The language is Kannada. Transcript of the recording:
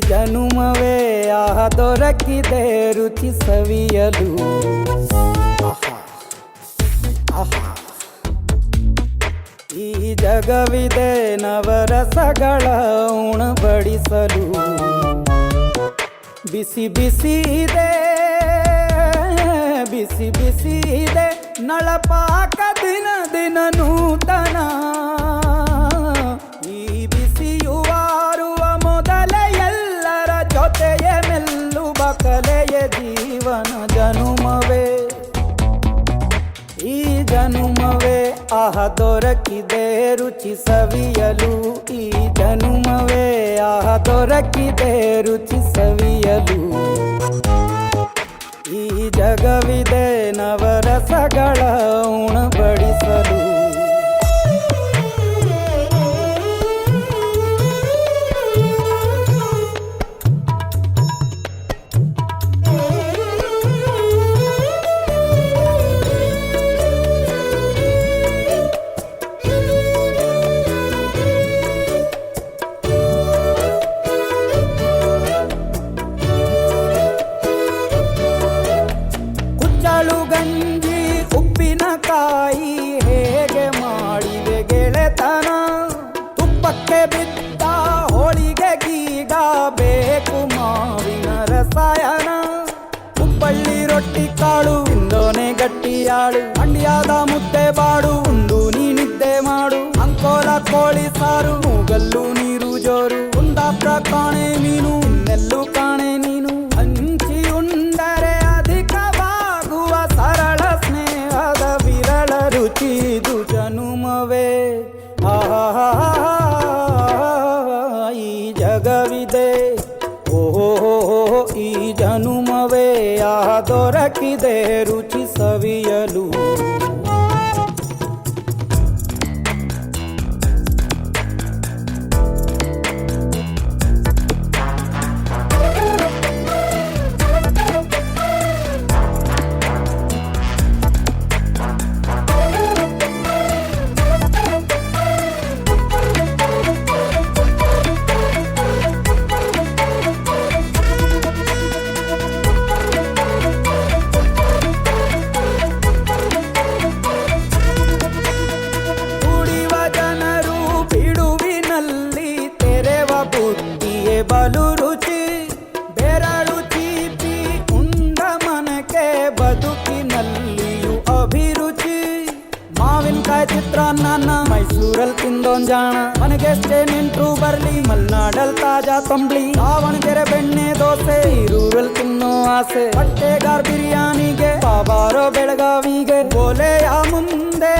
ಜನುಮವೇ ದೊರಕಿದೆ ರುಚಿ ಸವಿಯಲು. ಈ ಜಗವಿದೆ ನವರಸಗಳ ಉಣಬಡಿಸಲು. ಬಿಸಿ ಬಿಸಿ ಇದೆ ಬಿಸಿ ಬಿಸಿ ಇದೆ ನಳಪಾಕ ದಿನ ದಿನ ನೂತನ. ಈ ಬಿಸಿಯುವಾರುವ ಮೊದಲೇ ಎಲ್ಲರ ಜೊತೆಯೇ ಮೆಲ್ಲುವ ಕಲೆಯ ಜೀವನ ಜನುಮವೇ ಈ ಜನುಮವೇ ದೊರಕಿದೆ ರುಚಿ ಸವಿಯಲು. ಈ ಜನುಮವೇ ದೊರಕಿದೆ ರುಚಿ ಸವಿಯಲು. ಈ ಜಗವಿದೆ ನವರಸಗಳ ಉಣಬಡಿಸಲು. ಗಂಜಿ ಉಪ್ಪಿನಕಾಯಿ ಹೇಗೆ ಮಾಡಿದೆ ಗೆಳೆತನ. ತುಪ್ಪಕ್ಕೆ ಬಿದ್ದ ಹೋಳಿಗೆ ಗೀಗ ಬೇಕು ಮಾವಿನ ರಸಾಯನ. ಹುಬ್ಬಳ್ಳಿ ರೊಟ್ಟಿ ಕಾಳು ಇಂದೋನೆ ಗಟ್ಟಿಯಾಳು. ಮಂಡ್ಯದ ಮುದ್ದೆ ಬಾಡು ಉಂಡು ನೀನಿದ್ದೆ ಮಾಡು. ಅಂಕೋಲ ಕೋಳಿ ಸಾರು ಮೂಗಲ್ಲು ನೀರು ಜೋರು. ಕುಂದಾಪುರ ಕಾಣೆ ಮೀನು ಇನ್ನೆಲ್ಲೂ ಕಾಣೆ ನೀನು. ಹಂಚಿ ಉಂಡರೆ ಸರಳ ಸ್ನೇಹದ ವಿರಳ ರುಚಿದು ಜನುಮವೇ ಈ ಜಗವಿದೆ ಈ ಜನುಮವೇ ದೊರಕಿದೆ ರುಚಿ ಸವಿಯಲು. ಬುದ್ಧಿಯೇ ಬಲು ರುಚಿ ಬೆರಳು ಚೀಪಿ ಉಂಡ ಮನಕ್ಕೆ ಬದುಕಿನಲ್ಲಿಯೂ ಅಭಿರುಚಿ. ಮಾವಿನಕಾಯಿ ಚಿತ್ರಾನ್ನ ಮೈಸೂರಲ್ಲಿ ತಿಂದೋನ್ ಜಾಣ. ಮನೆಗೆಷ್ಟೇ ನೆಂಟ್ರು ಬರ್ಲಿ ಮಲ್ನಾಡಲ್ ತಾಜಾ ತಂಬ್ಳಿ. ದಾವಣಗೆರೆ ಬೆಣ್ಣೆ ದೋಸೆ ಈರೂರಲ್ಲಿ ತಿನ್ನೋ ಆಸೆ. ಹೊಟ್ಟೆಗಾರ್ ಬಿರಿಯಾನಿಗೆ ಬಾಬಾರೋ ಬೆಳಗಾವಿಗೆ. ಗೋಲೆಯ ಮುಂದೆ